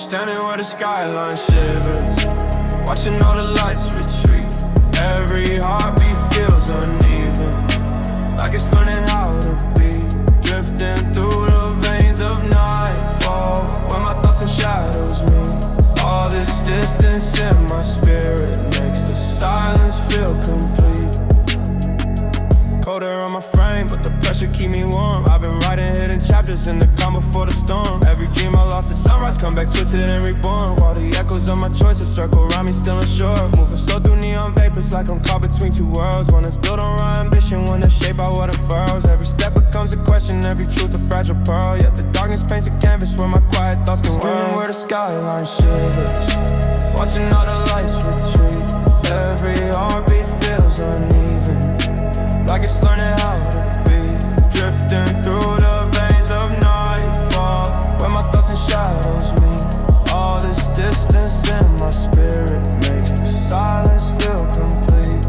Standing where the skyline shivers, watching all the lights retreat. Every heartbeat feels uneven, like it's learning how to be. Drifting through the veins of nightfall, where my thoughts and shadows meet. All this distance in my spirit makes the silence feel complete. Colder on my frame, but the pressure keep me warm. I've been writing hidden chapters in the calm before the storm. Every dream I lost at sunrise, come back twisted and reborn. While the echoes of my choices circle around me, still unsure. Moving slow through neon vapors, like I'm caught between two worlds. One that's built on raw ambition, one that's shaped by what unfurls. Every step becomes a question, every truth a fragile pearl. Yet the darkness paints a canvas where my quiet thoughts can screaming where the skyline shivers, watching all the lights retreat. Every heartbeat feels uneven, like it's learning how to be. Drifting through the veins of nightfall, where my thoughts and shadows meet. All this distance in my spirit makes the silence feel complete.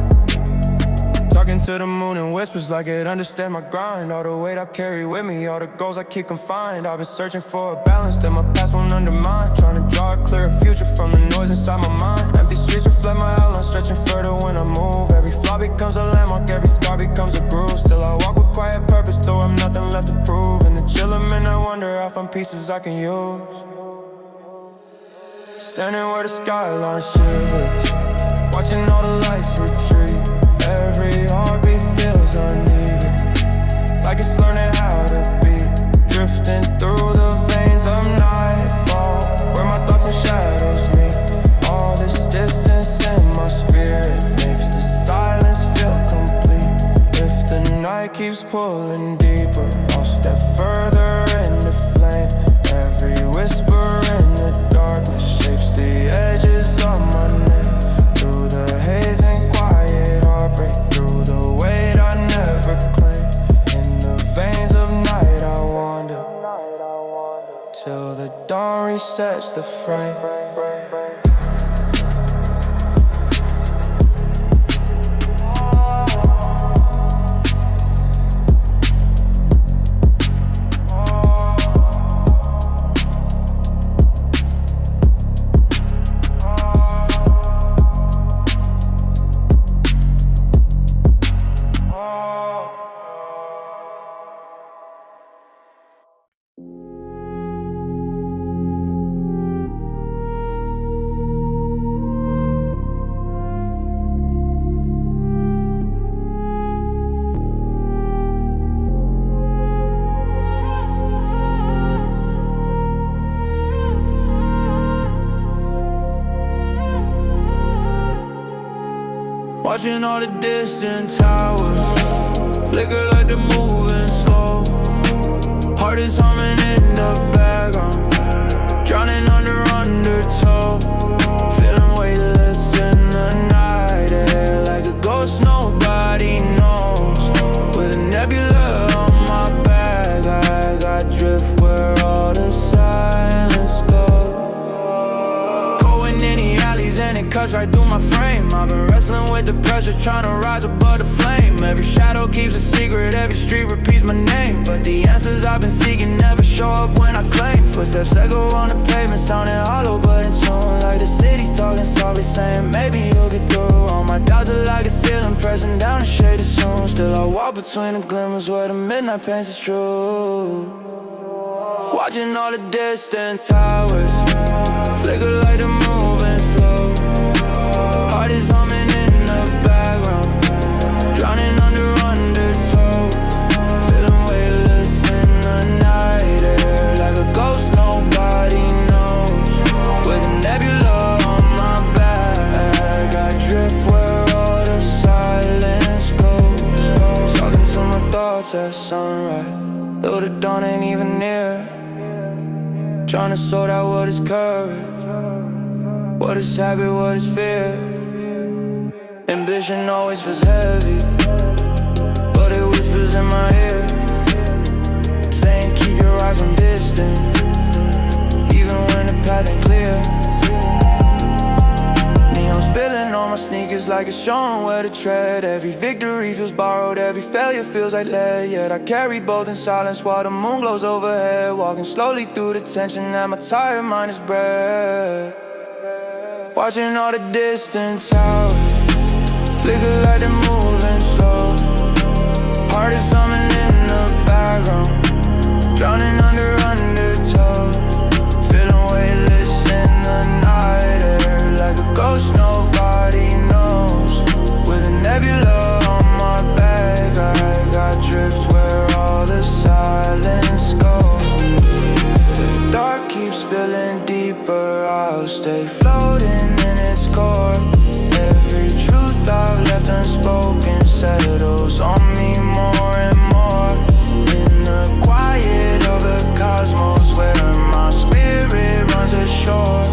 Talking to the moon in whispers like it understands my grind. All the weight I carry with me, all the goals I keep confined. I've been searching for a balance that my past won't undermine. Trying to draw a clearer future from the noise inside my mind. Empty streets reflect my outline, stretching further when I move. Every flaw becomes a landmark, every scar becomes a groove. Still I walk with quiet purpose, though I'm nothing left to prove. In the chill of midnight, I wonder I find pieces I can use. Standing where the skyline shivers, watching all the lights retreat. Every heartbeat feels uneven, like it's learning how to be. Drifting through the veins of nightfall, where my thoughts and shadows meet. All this distance in my spirit makes the silence feel complete. If the night keeps pulling deeper, I'll step further into flame. Every whisper in the darkness shapes the edges of my name. Through the haze and quiet heartbreak, through the weight I never claimed. In the veins of night I wander, till the dawn resets the frame. Watching all the distant towers flicker like they're moving slow. Heart is humming in the background, drowning under undertow. Feeling weightless in the night air, like a ghost nobody knows. With a nebula on my back, I got drift where all the silence goes. Going in the alleys and it cuts right through my frame. I've been wrestling with the pressure, trying to rise above the flame. Every shadow keeps a secret, every street repeats my name. But the answers I've been seeking never show up when I claim. Footsteps echo on the pavement, sounding hollow but in tune. Like the city's talking softly, saying maybe you'll get through. All my doubts are like a ceiling, pressing down a shade of soon. Still I walk between the glimmers where the midnight paints is true. Watching all the distant towers flicker like they're moving slow. Heart is humming in the background, drowning under undertow. Feeling weightless in the night air, like a ghost nobody knows. With a nebula on my back, I drift where all the silence goes. Talking to my thoughts at sunrise, though the dawn ain't even near. Trying to sort out what is courage, what is habit, what is fear. Ambition always feels heavy, but it whispers in my ear, saying keep your eyes on distance, even when the path ain't clear. Neon spilling on my my sneakers like it's showing where to tread. Every victory feels borrowed, every failure feels like lead. Yet I carry both in silence while the moon glows overhead. Walking slowly through the tension that my tired mind is bred. Watching all the distant towers flicker like they're moving slow. Heart is humming in the background, drowning under undertows. Feeling weightless in the night air, like a ghost nobody knows. With a nebula on my back, I got drift where all the silence goes. If the dark keeps spilling deeper, I'll stay floating in its core. Every truth I've left unspoken settles on me more and more. In the quiet of the cosmos where my spirit runs ashore.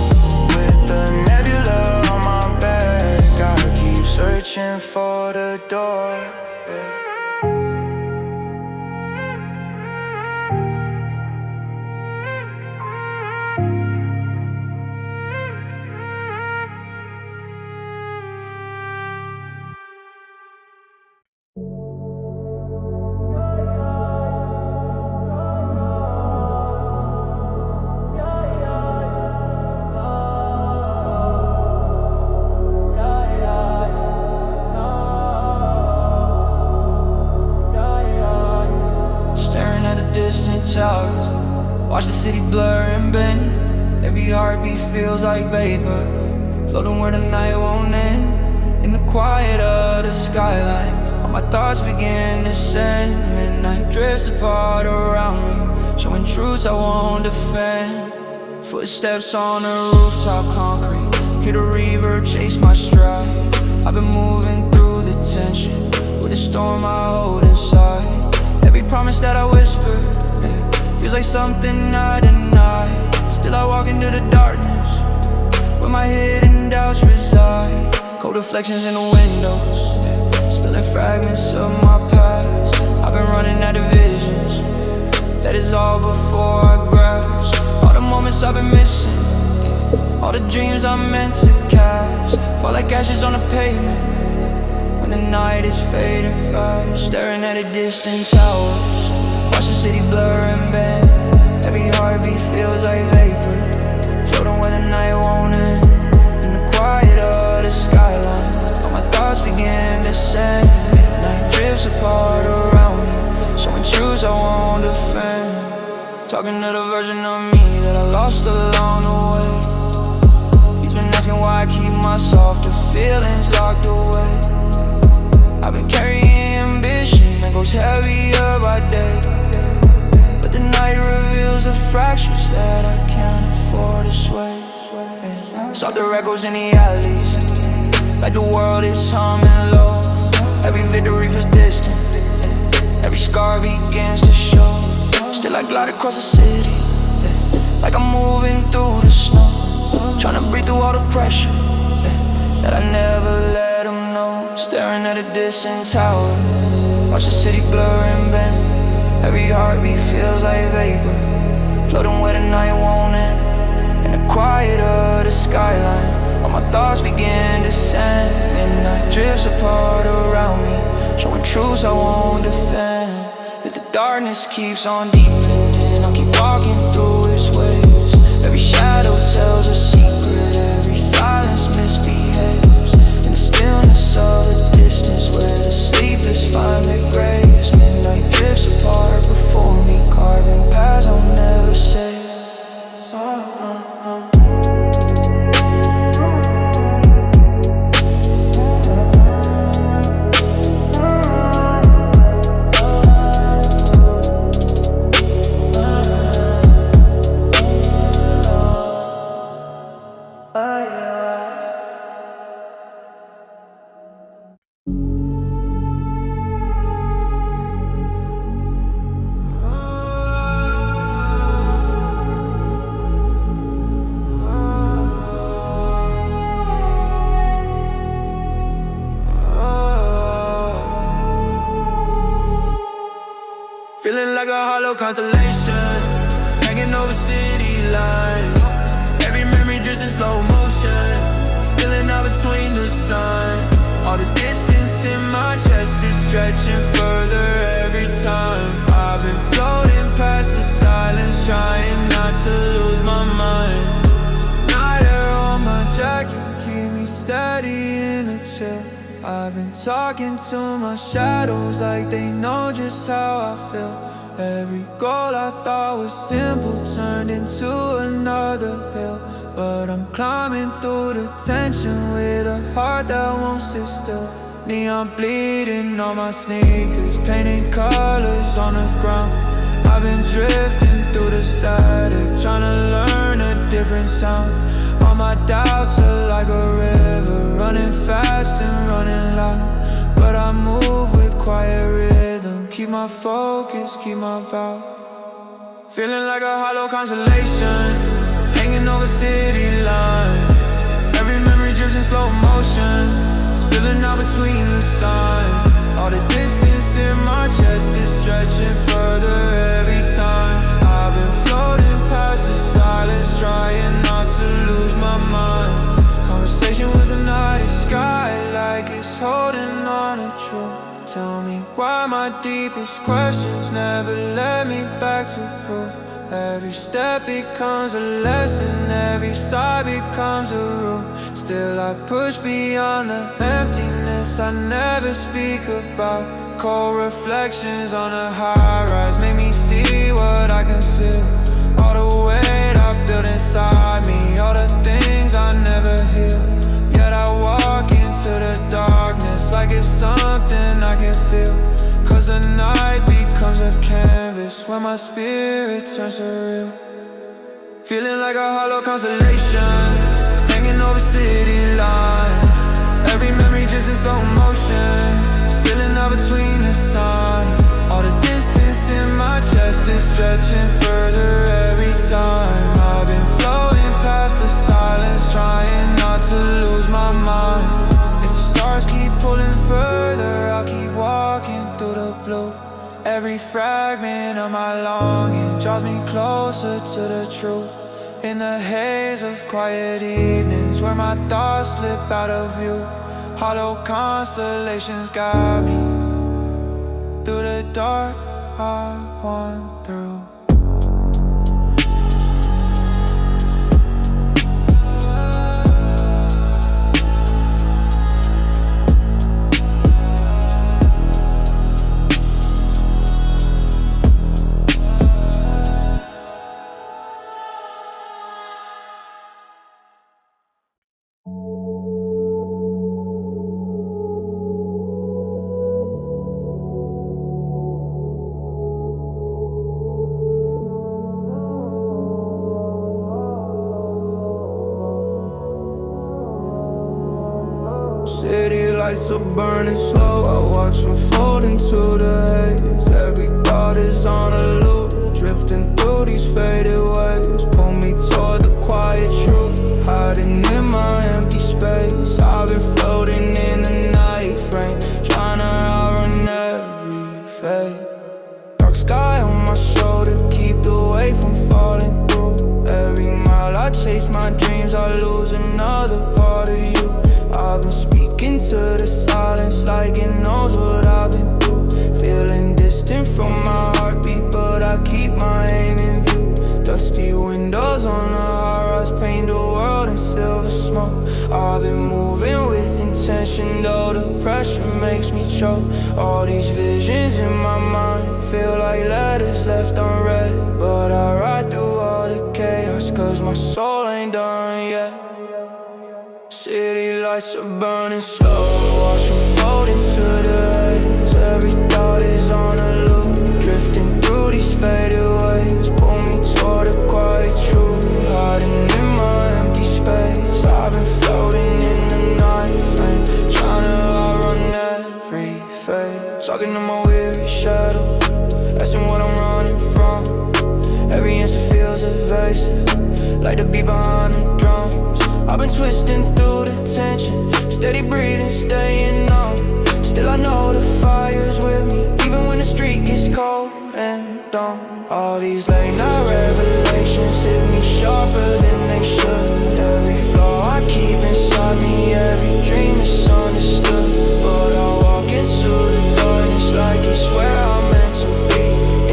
With the nebula on my back, I keep searching for the door. Towers, watch the city blur and bend. Every heartbeat feels like vapor, floating where the night won't end. In the quiet of the skyline, all my thoughts begin to send. Midnight drifts apart around me, showing truths I won't defend. Footsteps on the rooftop concrete, hear the reverb chase my stride. I've been moving through the tension, with the storm I hold inside. Every promise that I whisper feels like something I deny. Still I walk into the darkness, where my hidden doubts reside. Cold reflections in the windows, spilling fragments of my past. I've been running out of visions, that is all before I grasp. All the moments I've been missing, all the dreams I meant to cast, fall like ashes on the pavement when the night is fading fast. Staring at a distant tower, watch the city blur and bend. Every heartbeat feels like vapor, floating where the night won't end. In the quiet of the skyline, all my thoughts begin to send. Midnight drifts apart around me, showing truths I won't defend. Talking to the version of me that I lost along the way. He's been asking why I keep my softer feelings locked away. I've been carrying ambition that goes heavier by day, but the night reveals the fractures that I can't afford to sway. Softer echoes in the alleys, like the world is humming low. Every victory feels distant, every scar begins to show. Still I glide across the city, like I'm moving through the snow, trying to breathe through all the pressure that I never let them know. Staring at a distant tower, watch the city blur and bend. Every heartbeat feels like vapor, floating where the night won't end. In the quiet of the skyline, all my thoughts begin to send. Midnight drifts apart around me, showing truths I won't defend. If the darkness keeps on deepening, I'll keep walking through its ways. Every shadow tells a secret, every silence misbehaves. In the stillness of the distance, where the sleepless find their graves. Midnight drifts apart before me, carving paths I'll never say. Feeling like a hollow constellation, hanging over city lines. Every memory just in slow motion, spilling out between the sun. talk into my shadows like they know just how I feel. Every goal I thought was simple turned into another hill. But I'm climbing through the tension with a heart that won't sit still. Neon bleeding on my sneakers, painting colors on the ground. I've been drifting through the static, trying to learn a different sound. All my doubts are like a river, running fast and running loud. But I move with quiet rhythm, keep my focus, keep my vow. Feeling like a hollow constellation, hanging over city line. Every memory drifts in slow motion, spilling out between the sun. All the distance in my chest is stretching further every time. I've been floating past the silence, trying not to lose my mind. Conversation with the night sky like it's holding on to truth. Tell me why my deepest questions never led me back to proof. Every step becomes a lesson, every sigh becomes a room. Still I push beyond the emptiness I never speak about. Cold reflections on a high rise make me see what I conceal. All the weight I built inside me, all the things I never heal. Yet I walk into the darkness like it's something I can feel. Cause the night becomes a canvas when my spirit turns surreal. Feeling like a hollow constellation, hanging over city lines. Every memory just in slow motion, spilling out between the sun. All the distance in my chest is stretching further every time. I've been floating past the silence, trying not to lose my mind. If the stars keep pulling further, I'll keep walking through the blue. Every fragment of my longing draws me closer to the truth. In the haze of quiet evenings where my thoughts slip out of view, hollow constellations guide me through the dark I want through. City lights are burning slow, I watch them fold into the haze. Every thought is on a loop, drifting through these faded waves. Pull me toward the quiet truth, hiding in my empty space. I've been floating in the night frame, trying to outrun every fate. Dark sky on my shoulder, keep the weight from falling through. Every mile I chase my dreams, I lose another part of you. I've been speaking to the silence like it knows what I've been through. Feeling distant from my heartbeat, but I keep my aim in view. Dusty windows on the high-rise paint the world in silver smoke. I've been moving with intention, though the pressure makes me choke. All these visions in my mind feel like letters left unread, but I ride through all the chaos cause my soul ain't done yet. City lights are burning slow, watch them fold into the haze. Every thought is on a loop, drifting through these faded waves. Pull me toward a quiet truth, hiding in my empty space. I've been floating in the night frame, trying to outrun every fate. Talking to my weary shadow, asking what I'm running from. Every answer feels evasive, like the beat behind the drums. I've been twisting through the tension, steady breathing, staying numb. Still I know the fire's with me, even when the street gets cold and dumb. All these late night revelations hit me sharper than they should. Every flaw I keep inside me, every dream is understood. But I walk into the darkness like it's where I'm meant to be.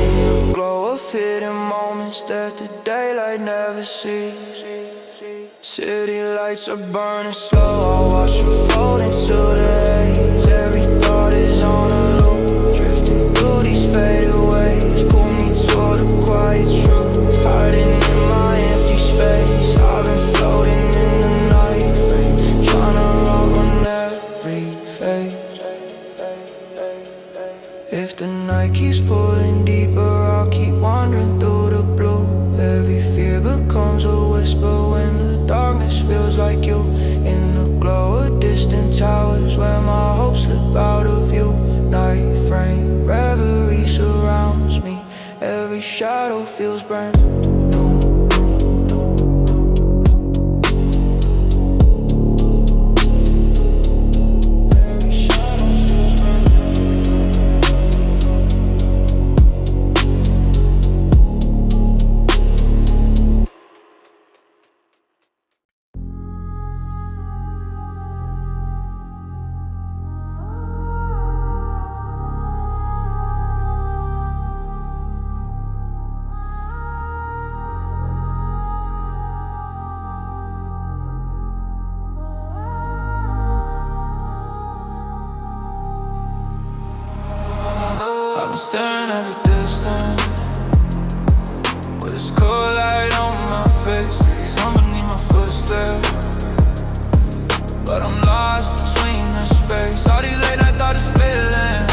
In the glow of hidden moments that the daylight never sees. City lights are burning slow, I watch them fold into the haze. Every thought shadow feels brand new. I'm staring at the distance with this cold light on my face. Sun beneath my footsteps, but I'm lost between the space. All these late night thoughts spilling,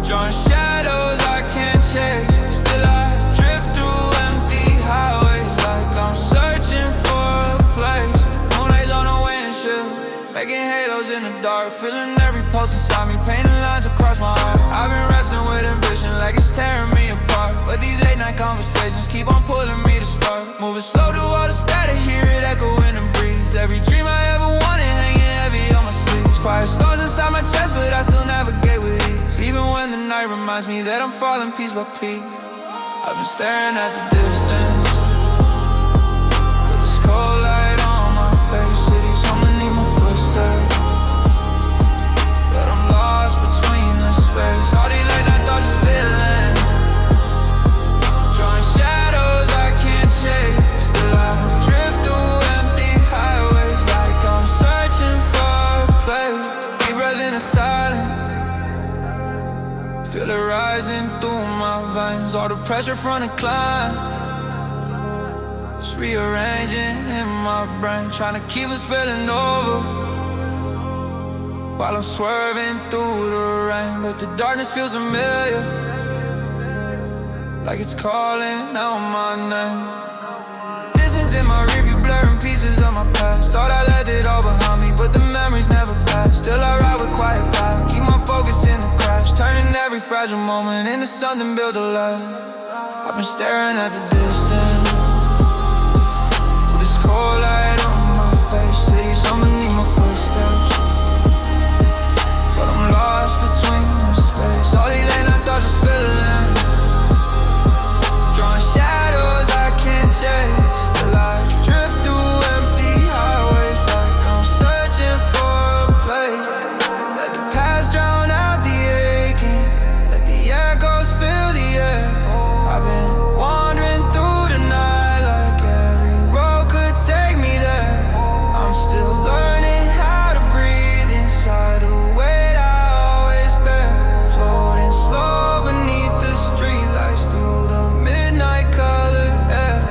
drawing shadows I can't chase. Still I drift through empty highways like I'm searching for a place. Moonlight's on the windshield, making halos in the dark. Feeling every pulse inside me, painting lines across my heart. I've been wrestling with ambition like it's tearing me apart, but these late night conversations keep on pulling me to start. Moving slow to all the static, hear it echo in the breeze. Every dream I ever wanted hanging heavy on my sleeves. Quiet storms inside my chest, but I still navigate with ease. Even when the night reminds me that I'm falling piece by piece. I've been staring at the distance with this cold light on my face. City's home beneath my footsteps, but I'm lost between the space. All these late night thoughts spilling, drawing shadows I can't chase. Still I drift through empty highways like I'm searching for a place. Deep breath in the silence, feel it rising through my veins. All the pressure from the climb, it's rearranging in my brain, trying to keep it spilling over while I'm swerving through the rain. But the darkness feels familiar, like it's calling out my name. Distance in my rearview, blurring pieces of my past. Thought I left it all behind me, but the memories never pass. Still I ride with quiet fire, keep my focus in the crash, turning every fragile moment into something built to last. I've been staring at the distance with this cold light on my face. City's home beneath my footsteps, but I'm lost between the space. All these late night thoughts are spilling, drawing shadows I can't chase. Still I drift through empty highways like I'm searching for a place. Let the past drown out the aching, let the echoes fill the air. I've been wandering through the night like every road could take me there. I'm still learning how to breathe inside the weight I always bear. Floating slow beneath the streetlights through the midnight colored air.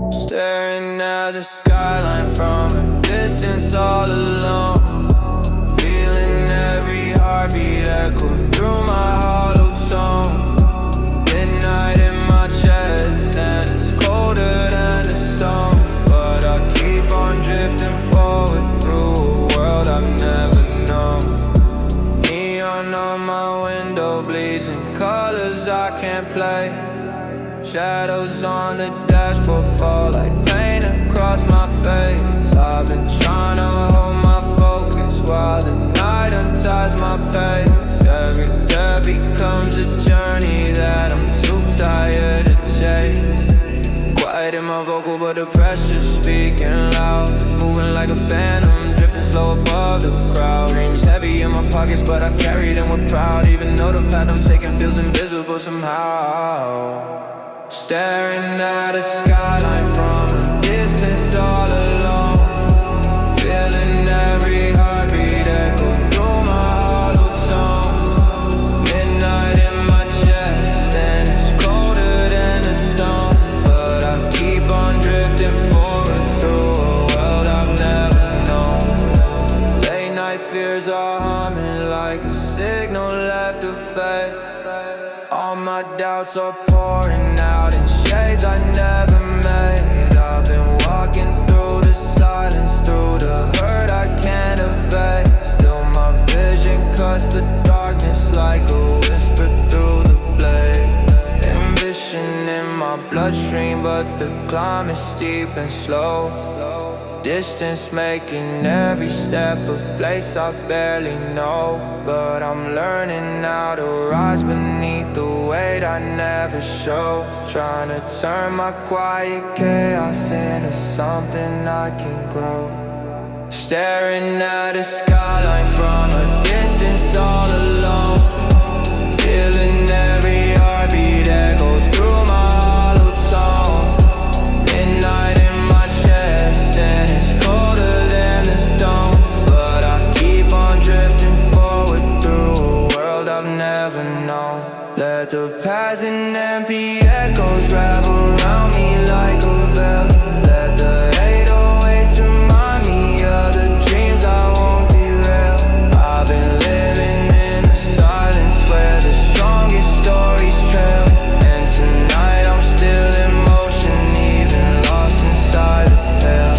Staring at the skyline from a distance all alone, feeling every heartbeat echo through my hollow tone. Midnight in my chest and it's colder than a stone, but I keep on drifting forward through a world I've never known. Neon on my window bleeds in colors I can't play. Shadows on the dashboard fall like pain across my face. I've been trying to hold my focus while the night unties my pace. Every day becomes a journey that I'm too tired to chase. Quiet in my vocal but the pressure's speaking loud. Moving like a phantom, drifting slow above the crowd. Dreams heavy in my pockets but I carry them with pride. Even though the path I'm taking feels invisible somehow. Staring at a skyline from a distance all alone, feeling every heartbeat echo through my hollow tone. Midnight in my chest and it's colder than a stone, but I keep on drifting forward through a world I've never known. doubts are pouring out in shades I never made. I've been walking through the silence, through the hurt I can't evade. Still my vision cuts the darkness like a whisper through the blade. Ambition in my bloodstream, but the climb is steep and slow. Distance making every step a place I barely know. But I'm learning how to rise beneath the weight I never show. Trying to turn my quiet chaos into something I can grow. Staring at a skyline from a distance all alone. Feeling every heartbeat echo through my hollow tone. Midnight in my chest and it's colder than the stone. But I keep on drifting forward through a world I've never known. Let the past and empty echoes wrap around me like a veil. Let the 808s remind me of the dreams I won't derail. I've been living in the silence where the strongest stories trail. And tonight I'm still in motion, even lost inside the pale.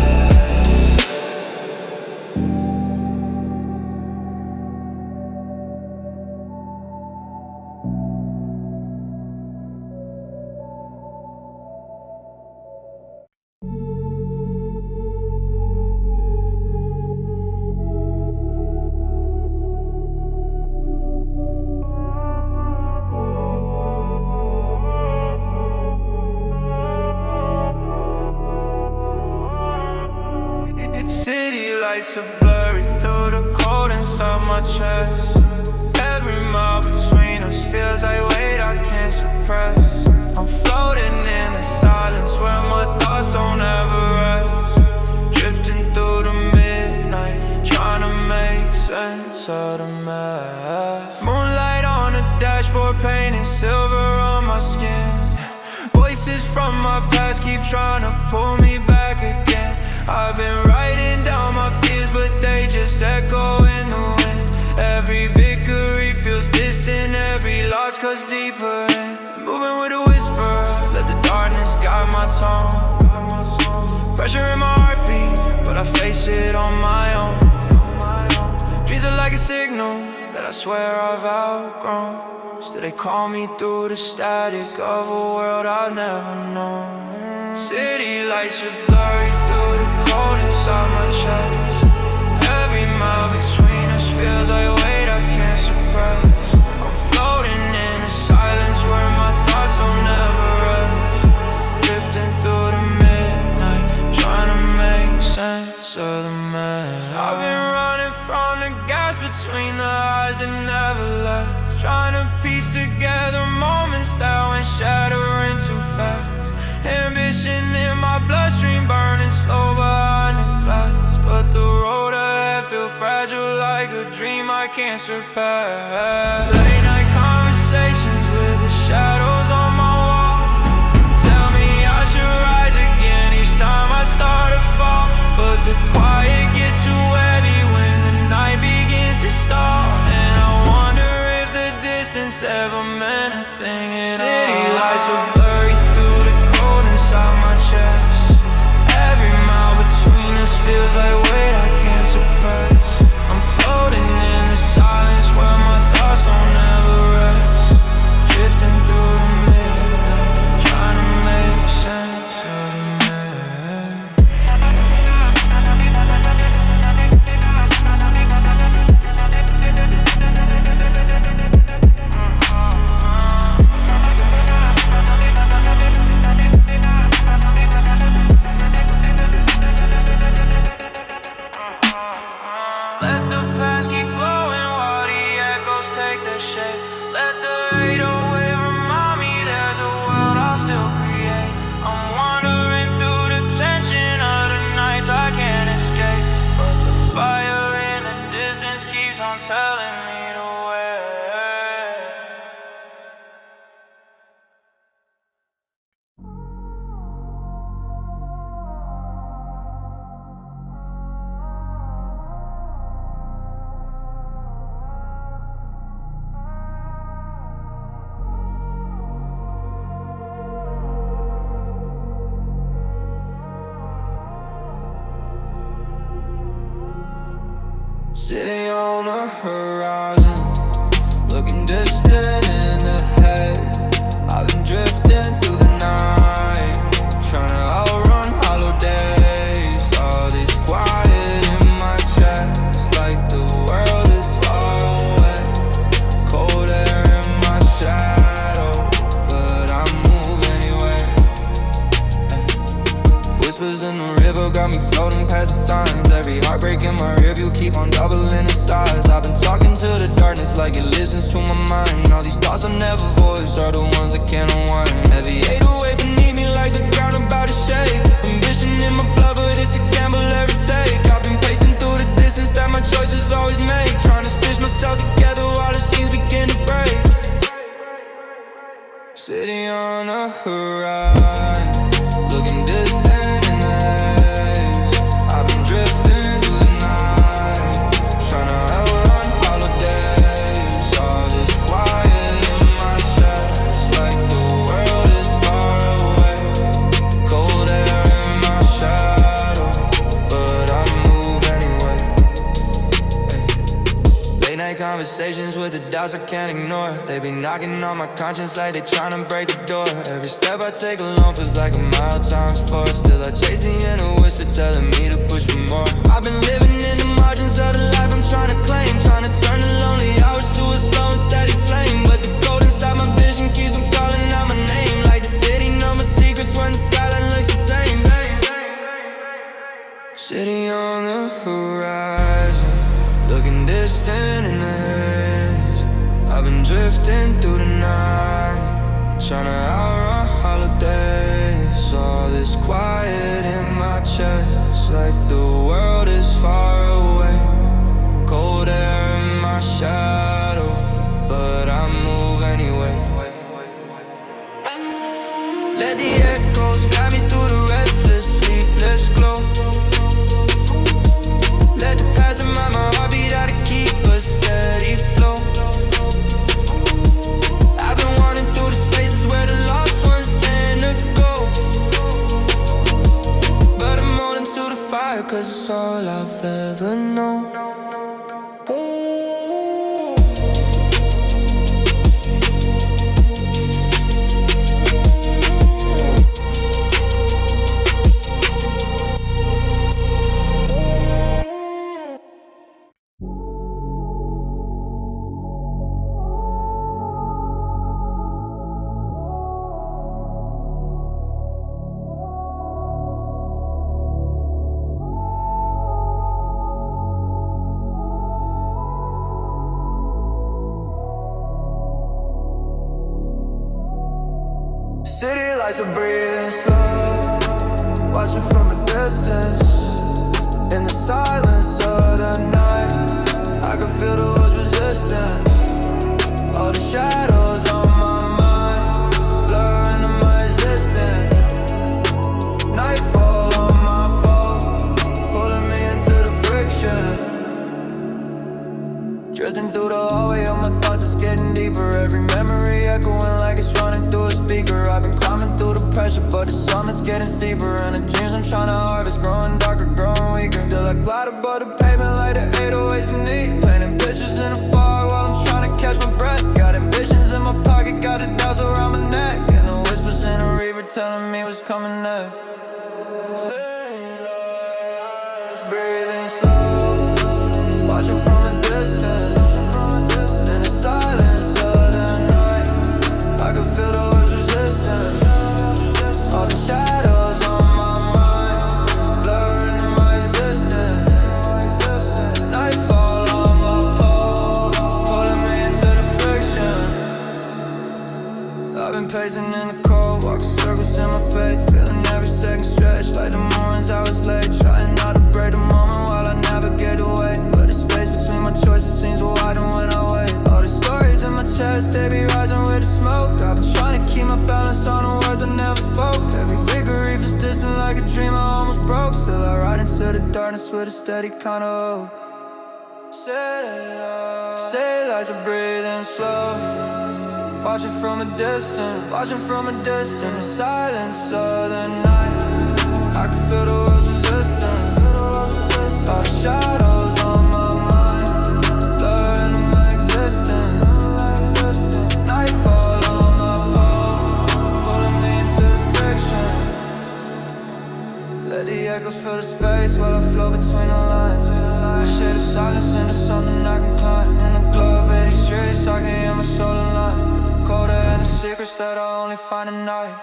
City lights are blurry through the cold inside my chest. Every mile between us feels like weight I can't suppress. I'm floating in the silence where my thoughts don't ever rest. Drifting through the midnight, trying to make sense of the mess. Moonlight on the dashboard, painting silver on my skin. Voices from my past keep trying to pull me back again. I've been writing down my fears, but they just echo in the wind. Every victory feels distant, every loss cuts deeper in. Moving with a whisper, let the darkness guide my tone. Pressure in my heartbeat, but I face it on my own. Dreams are like a signal that I swear I've outgrown. Still they call me through the static of a world I've never known. City lights are blurry through the cold inside my chest. Every mile between us feels like weight I can't suppress. I'm floating in the silence where my thoughts don't ever rest. Drifting through the midnight, trying to make sense of the mess. I've been running from the gaps between the eyes that never left. Trying to piece together moments that went shattering too fast. Ambition in my bloodstream, burning slow behind the glass. But the road ahead feels fragile like a dream I can't surpass. Late night conversations with the shadows on my wall. Tell me I should rise again each time I start to fall. But the quiet gets too heavy when the night begins to stall. And I wonder if the distance ever meant a thing at all. City lights are blurry through the cold inside my chest. Every mile between us feels like weight I can't suppress. I'm floating in the silence where my thoughts don't ever rest. Drifting through the midnight, trying to make sense of the mess. Sitting on the horizon, looking distant in the head. I've been drifting through the night, trying to outrun hollow days. All this quiet in my chest, like the world is far away. Cold air in my shadow, but I move anyway. Whispers in the river got me floating past the signs. Every heartbreak in my rearview keep on doubling in size. I've been talking to the darkness like it listens to my mind. All these thoughts I never voice are the ones I can't unwind. Heavy 808 beneath me like the ground about to shake. Ambition in my blood, but it's a gamble every take. I've been pacing through the distance that my choices always make, trying to stitch myself together while the seams begin to break. Sitting on the horizon, looking distant in the haze. I've been drifting through the night, trying to outrun hollow days. All this quiet in my chest, like the world is far away. Cold air in my shadow, but I move anyway. Late night conversations with the doubts I can't ignore. They be knocking on my conscience like they tryna break the door. Every step I take alone feels like a mile times 4. Still I chase the inner whisper telling me to push for more. I've been living in the margins of the life I'm trying to claim, trying to turn the lonely hours to a slow and steady flame. But the gold inside my vision keeps on calling out my name, like the city know my secrets when the skyline looks the same. Sitting on the horizon, looking distant in the haze. I've been drifting through the night, trying to outrun holidays. All this quiet in my chest, like the world is far away. Cold air in my shadow, but I move anyway. Let the echoes guide me through the restless, sleepless glow. Let the past remind my heartbeat how to keep a steady flow. I've been wandering through the spaces where the lost ones tend to go, but I'm holding to the fire 'cause it's all I've ever known. City lights are breathing slow, watching from a distance. In the silence of the night, I can feel the world's resistance. All the shadows on my mind, blur into my existence. Nightfall on my pole, pulling me into the friction. Drifting through the hallway of my thoughts, it's getting deeper. Every memory echoing like it's running through a speaker. I've been climbing through the pressure, but the summit's getting steeper. And the dreams I'm trying to harvest growing darker, growing weaker. Still I glide above the pavement like the 808s beneath, painting pictures in the fog while I'm trying to catch my breath. Got ambitions in my pocket, got the doubts around my neck, and the whispers in the river telling me what's coming next. Breathing slow, watching from a distance. In the silence of the night, I can feel the world's resistance. All the shadows on my mind, blur into my existence. Nightfall on my pole, pulling me into the friction. I've been pacing in the cold, walking circles in my faith, feeling every second stretch like the mornings I was late. Trying not to break the moment while I navigate away, but the space between my choices seems to widen when I wait. All the stories in my chest, they be rising with the smoke. I've been trying to keep my balance on the words I never spoke. Every victory feels distant like a dream I almost broke. Still I ride into the darkness with a steady kind of hope. City lights are breathing slow, watching from a distance, watching from a distance. In the silence of the night, I can feel the world's resistance. All the shadows on my mind, wish that I only find a night.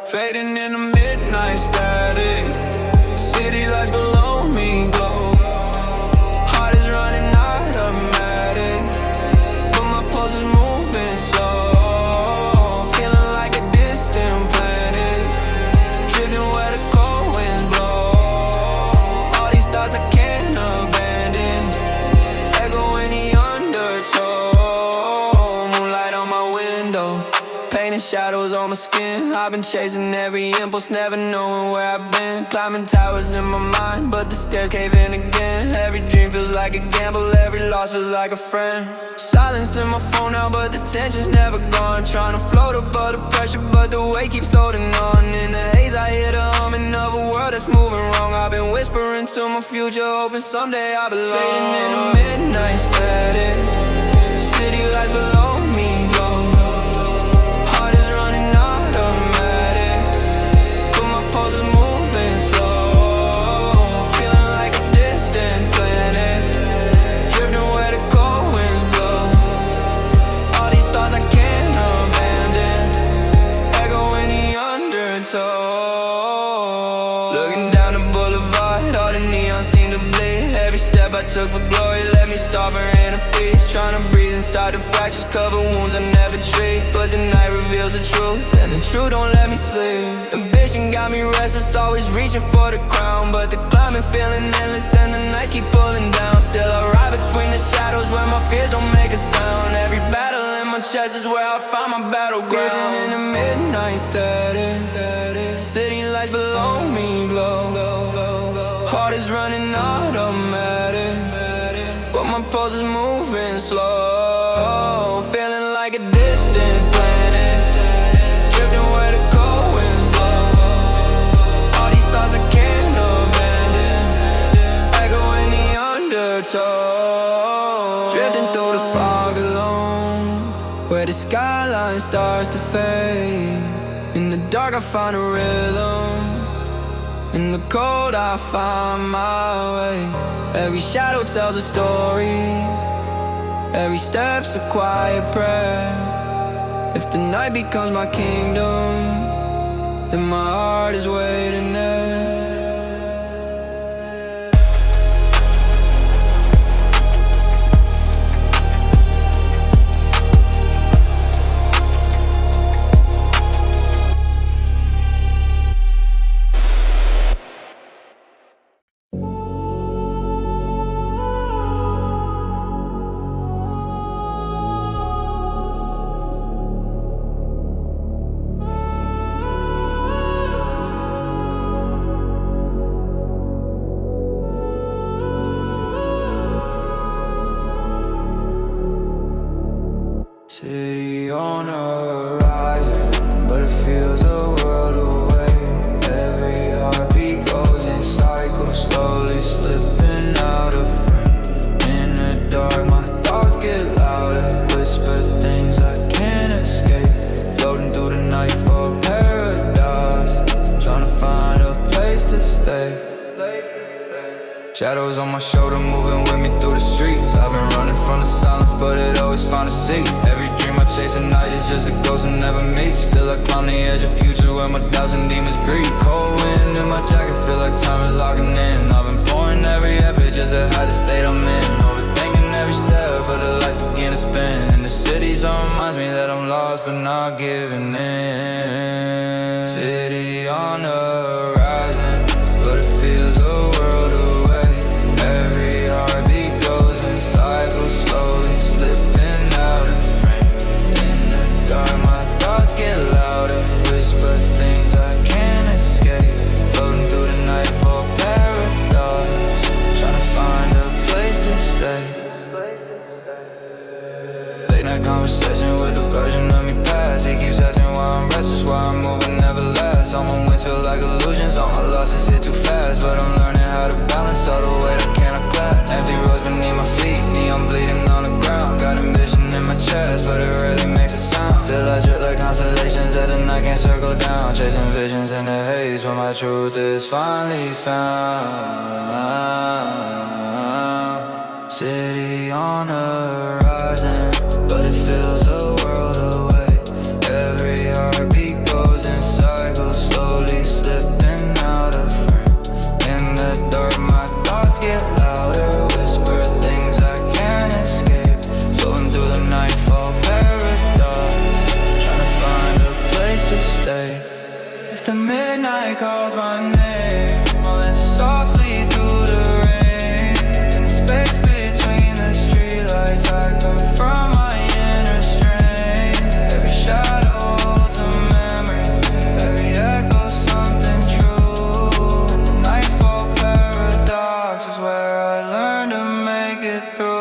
Fading in the midnight static, city lights below me glow. Heart is running automatic, but my pulse is moving slow. Feeling like a distant planet, drifting where the cold winds blow. All these thoughts I can't abandon, echo in the undertow. Moonlight on my window, painting shadows on my skin. I've been chasing every impulse, never knowing where I've been. Climbing towers in my mind, but the stairs cave in again. Every dream feels like a gamble, every loss feels like a friend. Silence in my phone now, but the tension's never gone. Trying to float above the pressure, but the weight keeps holding on. In the haze I hear the humming of a world that's moving wrong. I've been whispering to my future, hoping someday I belong. Fading in the midnight static, city lights below me glow. Heart is running automatic, but my pulse is moving slow. Feeling like a distant planet, drifting where the cold winds blow. All these thoughts I can't abandon, echo in the undertow. Looking down the boulevard, all the neon seem to bleed. Every step I took for glory let me starve for inner peace. Trying to breathe inside the fractures, cover wounds I never treat. But the night reveals the truth, and the truth don't let me sleep. Ambition got me restless, always reaching for the crown. But the climbing feeling endless, and the nights keep pulling down. Still I ride between the shadows where my fears don't make a sound. Every battle in my chest is where I find my battleground. Gazing in the midnight static, city lights below me glow. Heart is running automatic, but my pulse is moving slow. Feeling like a distant planet, drifting where the cold winds blow. All these thoughts I can't abandon, echo in the undertow. Drifting through the fog alone, where the skyline starts to fade. In the dark I find a rhythm, in the cold I find my way. Every shadow tells a story, every step's a quiet prayer. If the night becomes my kingdom, then my heart is waiting there. City on the horizon, but it feels a world away. Every heartbeat goes in cycles, slowly slipping out of frame. In the dark, my thoughts get louder, whisper things I can't escape. Floating through the Nightfall Paradox, trying to find a place to stay. Shadows on my shoulder, moving with me through the streets. I've been running from the silence, but it always found a seat. Every dream I chase at night is just a ghost and never meet. Still I climb the edge of future where my doubts and demons breathe. Cold wind in my jacket, feel like time is locking in. I've been pouring every effort just to hide the state I'm in. Overthinking every step, but the lights begin to spin. And the city zone reminds me that I'm lost, but not giving in. City on the horizon, but it feels a world away. Every heartbeat goes in cycles, slowly slipping out of frame. In the dark, my thoughts get louder, whisper things I can't escape. Floating through the Nightfall Paradox, trying to find a place to stay. Late night conversation with the version of me past. He keeps asking why I'm restless, why I'm moving, never truth is finally found. City on the horizon, but it feels a world away. Every heartbeat goes in cycles, slowly slipping out of frame. In the dark my thoughts get louder, whisper things I can't escape. Floating through the Nightfall Paradox, trying to find a place to stay. If the midnight calls my name, I'll answer softly through the rain. In the space between the streetlights, I confront my inner strain. Every shadow holds a memory, every echo something true. And the Nightfall Paradox is where I learn to make it through.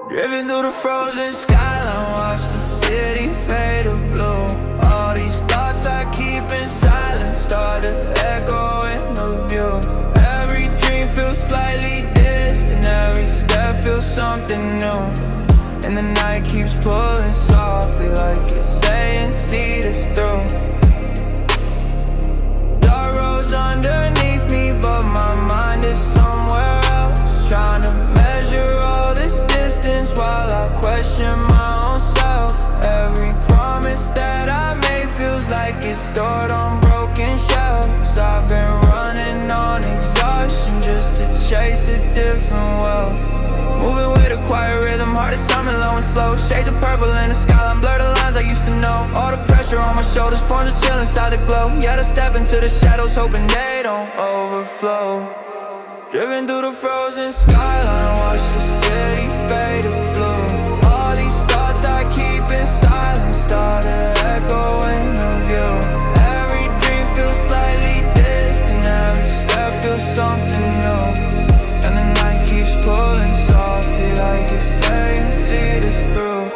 Driven through the frozen skyline, watch the city fade to blue. All these thoughts I keep in silence start to echo in the view. Every dream feels slightly distant, every step feels something new. And the night keeps pulling softly like it's saying see this through. Dark roads underneath me, but my mind is somewhere else, trying to measure all this distance while I question my own self. Every promise that I made feels like it's stored on broken shelves. I've been running on exhaustion just to chase a different world. Moving with a quiet rhythm, heart is humming low and slow. Shades of purple in the skyline, blur the lines I used to know. All the pressure on my shoulders forms a chill inside the glow. Yet I step into the shadows hoping they don't overflow. Driven through the frozen skyline, watch the city fade to blue. All these thoughts I keep in silence start to echo in the view. Every dream feels slightly distant, every step feels something new. And the night keeps pulling softly like it's saying see this through.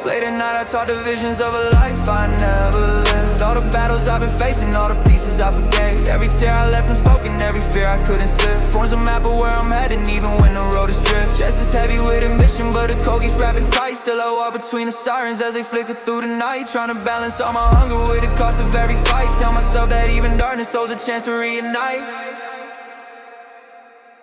Late at night I talk to visions of a life I never lived. All the battles I've been facing, all the pieces I forgave. Every tear I left unspoken, every fear I couldn't slip. Forms a map of where I'm heading even when the road is drift. Just as heavy with ambition, but the cold keeps wrapping tight. Still I walk between the sirens as they flicker through the night, trying to balance all my hunger with the cost of every fight. Tell myself that even darkness holds a chance to reignite.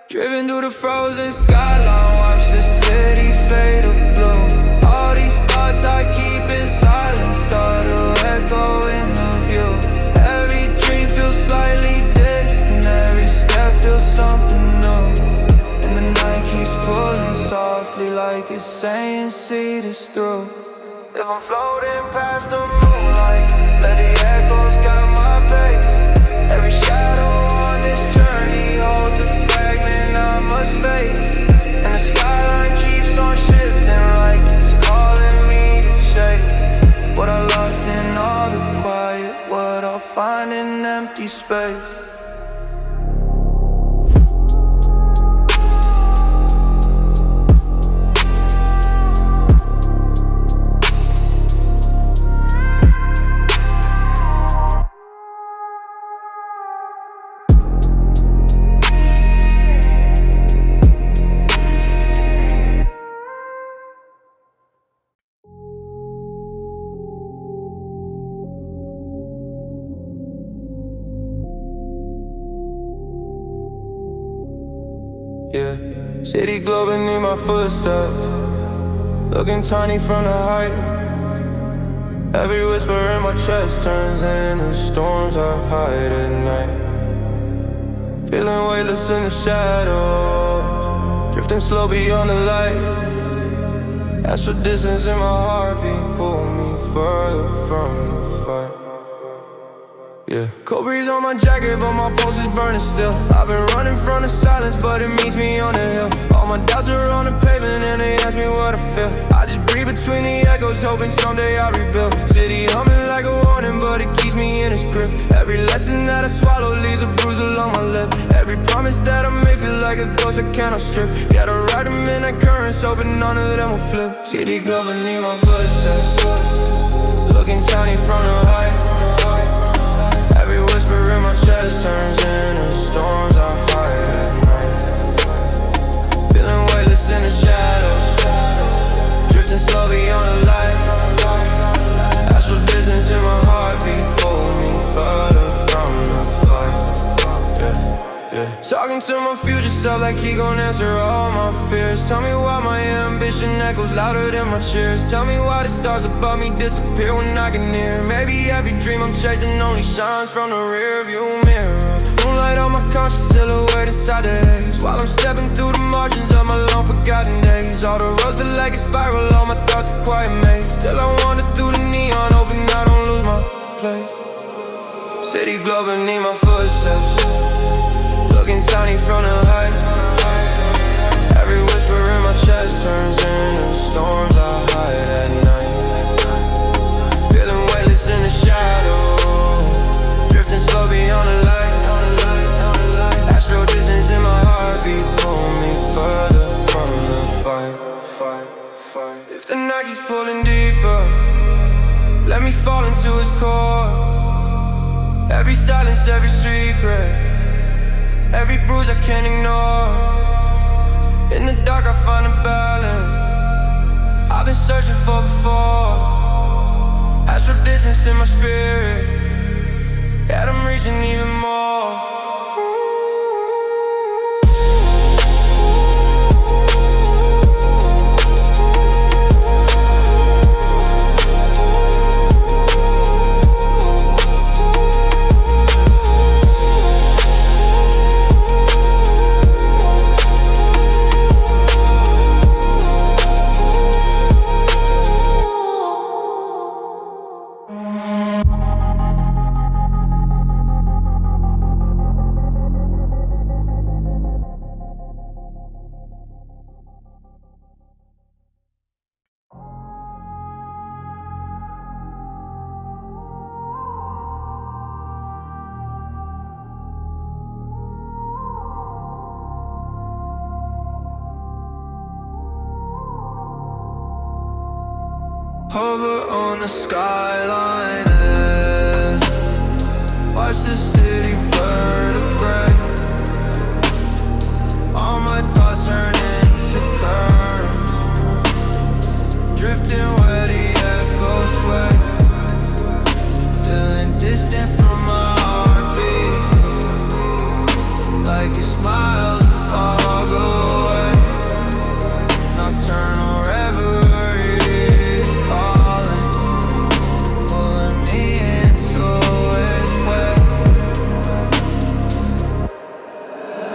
Driven through the frozen skyline, watch the city fade to blue. All these thoughts I keep in silence start to echo in the view. Every dream feels slightly distant, every step feels something new. And the night keeps pulling softly like it's saying see this through. If I'm floating past the moonlight, let the echoes guide my pace. Every shadow on this journey holds a fragment I must face. And the skyline keeps on shifting like it's calling me to chase. What I lost in all the quiet, what I'll find in empty space. Yeah, city glow beneath my footsteps, looking tiny from the height. Every whisper in my chest turns into storms I hide at night. Feeling weightless in the shadows, drifting slow beyond the light. Astral distance in my heartbeat pull me further from the fight. Yeah. Cold breeze on my jacket, but my pulse is burning still. I've been running from the silence, but it meets me on the hill. All my doubts are on the pavement, and they ask me what I feel. I just breathe between the echoes, hoping someday I'll rebuild. City humming like a warning, but it keeps me in its grip. Every lesson that I swallow leaves a bruise along my lip. Every promise that I made feel like a ghost I cannot strip. Gotta ride them in that currents, hoping none of them will flip. City glow beneath my footsteps, looking tiny from the height. Every whisper in my chest turns into storms I hide at night. Feeling weightless in the shadows, drifting slow beyond the light. Astral distance in my heartbeat, pull me further from the fight. Talking to my future self like he gon' answer all my fears. Tell me why my ambition echoes louder than my cheers. Tell me why the stars above me disappear when I get near. Maybe every dream I'm chasing only shines from the rear view mirror. Moonlight on my conscious silhouette inside the haze, while I'm stepping through the margins of my long forgotten days. All the roads feel like a spiral, all my thoughts a quiet maze. Still I wander through the neon, hoping I don't lose my place. City glow beneath my footsteps, looking tiny from the height. Every whisper in my chest turns into storms I hide at night. Feeling weightless in the shadow, drifting slow beyond the light. Astral distance in my heartbeat, pull me further from the fight. If the night keeps pulling deeper, let me fall into its core. Every silence, every secret, every bruise I can't ignore. In the dark I find a balance I've been searching for before. Astral distance in my spirit, yeah, I'm reaching even more. Hover on the skyline as watch the city blur to gray. All my thoughts turn into currents, drifting where the echoes sway. Feeling distant from my heartbeat, like it's miles far away. Nocturnal reverie is calling, pulling me into its way.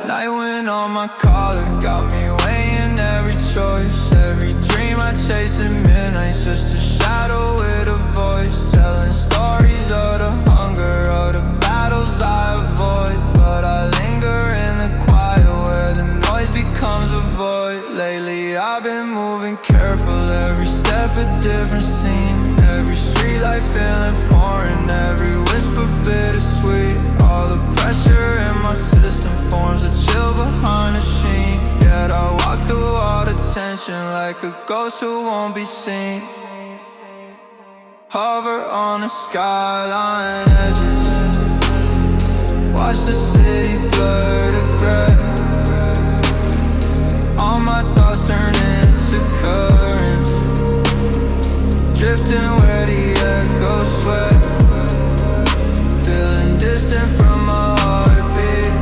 Night wind on my collar got me weighing every choice. Every dream I chase at midnight's just a shadow with a voice, telling stories of the hunger of the battles I avoid. But I linger in the quiet where the noise becomes a void. Lately I've been moving careful, every step a different scene. Every street light feeling foreign, every whisper bittersweet. All the pressure in my system forms a chill behind the sheen. Yet I walk through all the tension like a ghost who won't be seen. Hover on the skyline edges, watch the city blur to gray. All my thoughts turn into currents, drifting where the echoes sway. Feeling distant from my heartbeat,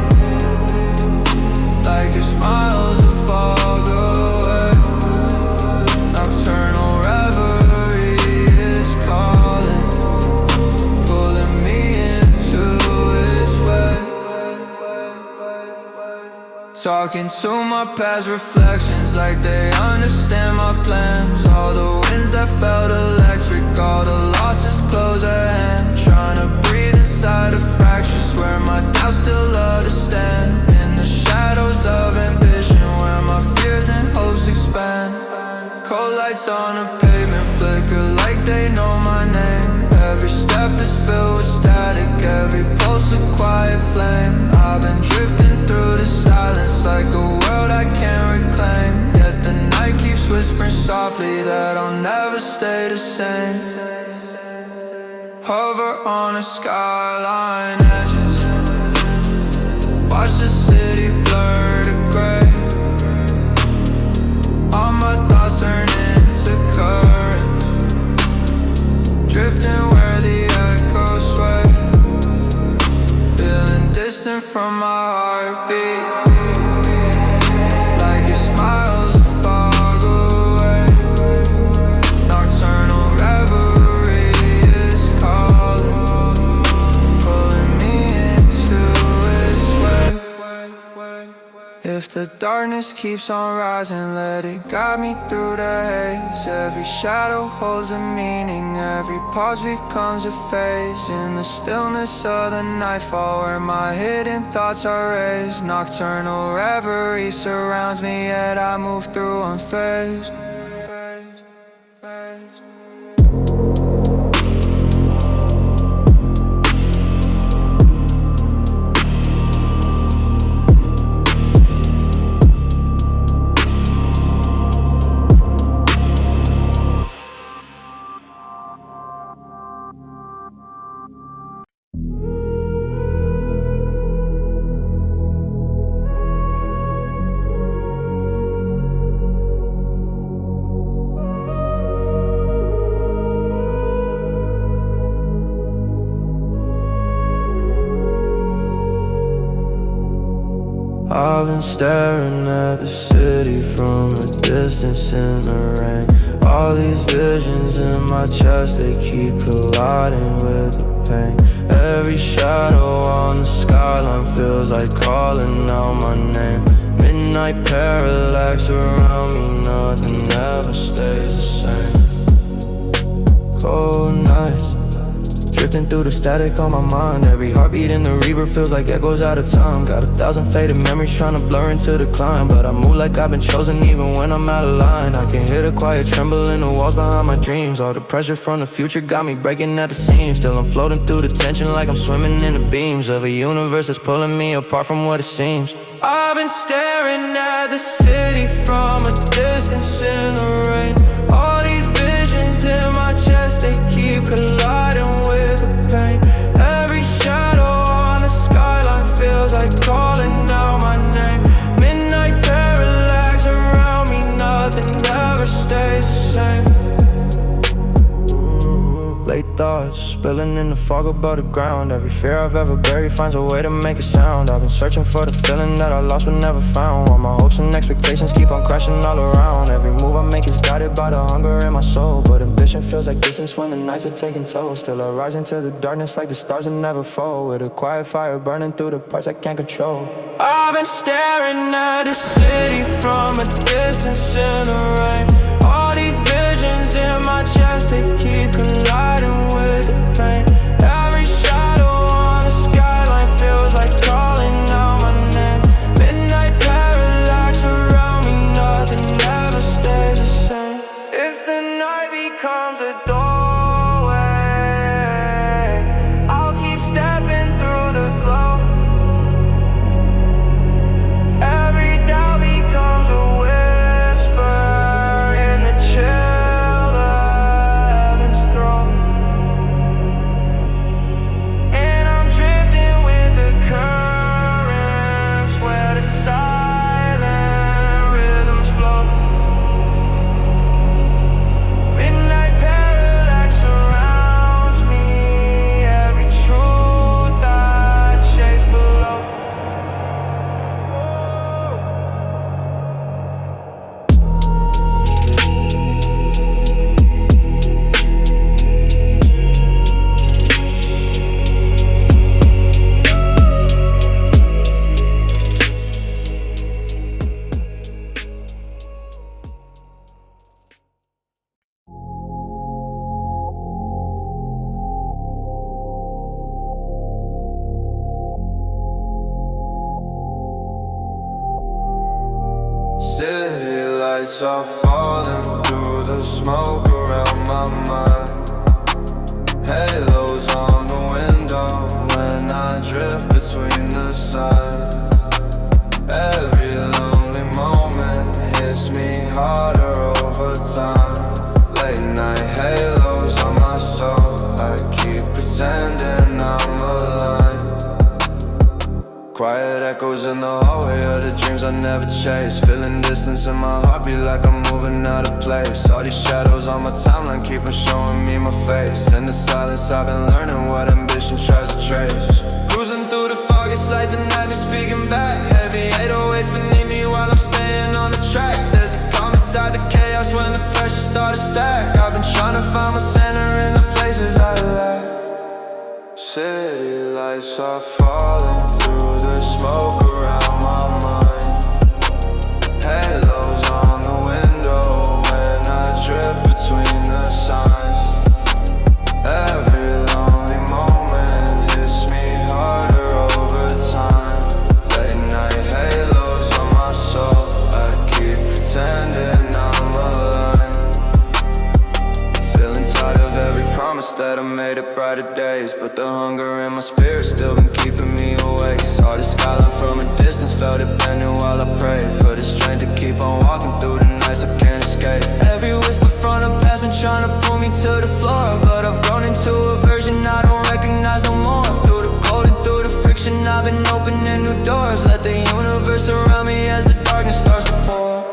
like it's miles far away. Nocturnal reverie is calling, pulling me into its way. Talking to my past reflections like they understand my plans. All the winds that felt electric, all the losses close at hand. Trying to breathe inside a Every step is filled with static, every pulse a quiet flame. I've been drifting through the silence like a world I can't reclaim. Yet the night keeps whispering softly that I'll never stay the same. Hover on a skyline edges, watch the city blur to gray. All my thoughts turn into currents, drifting where the echoes sway. Feeling distant from my heartbeat, like your smile's a fog away. Nocturnal reverie is calling, pulling me into its way. If the darkness keeps on rising, let it guide me through the haze. Every shadow holds a meaning, every pause becomes a phase. In the stillness of the nightfall, where my hidden thoughts are raised. Nocturnal reverie surrounds me, yet I move through unfazed. I've been staring at the city from a distance in the rain. All these visions in my chest, they keep colliding with the pain. Every shadow on the skyline feels like calling out my name. Midnight Parallax around me, nothing ever stays the same. Cold nights, drifting through the static on my mind. Every heartbeat in the reverb feels like echoes out of time. Got 1,000 faded memories trying to blur into the climb, but I move like I've been chosen even when I'm out of line. I can hear the quiet tremble in the walls behind my dreams. All the pressure from the future got me breaking at the seams. Still I'm floating through the tension like I'm swimming in the beams of a universe that's pulling me apart from what it seems. I've been staring at the city from a distance in the rain. All these visions in my chest, they keep colliding with the pain. Every shadow on the skyline feels like calling out my name. Midnight parallax around me, nothing ever stays the same. Late thoughts spilling in the fog above the ground. Every fear I've ever buried finds a way to make a sound. I've been searching for the feeling that I lost but never found. While my hopes and expectations keep on crashing all around. Every move I make is guided by the hunger in my soul, but ambition feels like distance when the nights are taking toll. Still I rise into the darkness like the stars that never fall, with a quiet fire burning through the parts I can't control. I've been staring at the city from a distance in the rain. All these visions in my chest, they keep colliding with the pain. Every shadow on the skyline feels like calling out my name. Midnight parallax around me, nothing ever stays the same. If the night becomes a doorway, I'll keep stepping through the glow. Every doubt becomes a whisper in the chill the heavens throw. And I'm drifting with the currents where the silent rhythms flow. Midnight parallax surrounds me, every truth I chase below. City lights are falling through the smoke around my mind. Halos on the window when I drift between the sides. Every lonely moment hits me harder over time. Late night halos on my soul, I keep pretending I'm alive. Quiet echoes in the hallway of the dreams I never chased. Feeling distance in my heartbeat like I'm moving out of place. All these shadows on my timeline keep on showing me my face. In the silence I've been learning what ambition tries to trace. Cruising through the fog, it's like the night be speaking back. Heavy 808s beneath me while I'm staying on the track. There's a calm inside the chaos when the pressure starts to stack. I've been trying to find my center in the places I lack. City lights are falling through the smoke around my mind. Halos on the window when I drift between the signs. Every lonely moment hits me harder over time. Late night halos on my soul, I keep pretending I'm alive. Feeling tired of every promise that I made it brighter days, but the hunger in my spirit still been keeping me awake. Saw the skyline from a distance, felt it bending while I prayed for the strength to keep on walking through the nights I can't escape. Every whisper from the past been trying to pull me to the floor, but I've grown into a version I don't recognize no more. Through the cold and through the friction, I've been opening new doors. Let the universe around me as the darkness starts to pour.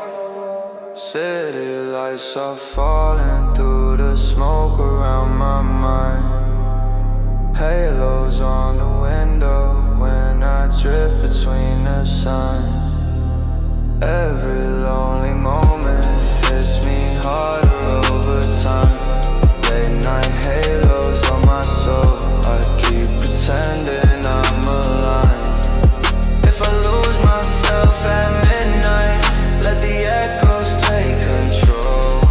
City lights are falling through the smoke around my mind. Halos on the window when I drift between the signs. Every lonely moment hits me harder over time. Late night halos on my soul, I keep pretending I'm alive. If I lose myself at midnight, let the echoes take control.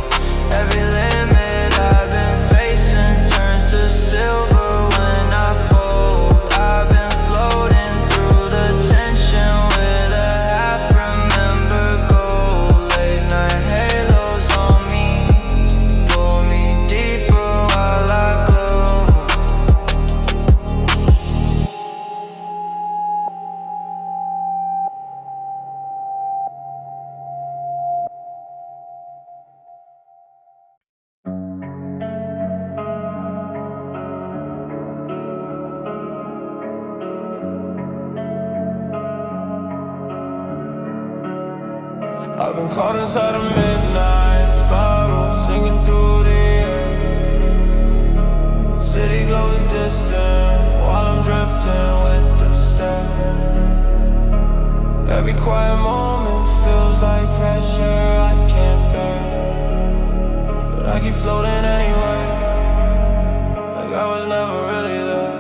Every limit I've been facing turns to silver when I fold. I've been floating through the tension with a half-remembered goal. Late night halos on me, pull me deeper while I glow. I've been caught inside a midnight spiral, singing through the air. City glows distant while I'm drifting with the stars. Every quiet moment feels like pressure I can't bear, but I keep floating anyway, like I was never really there.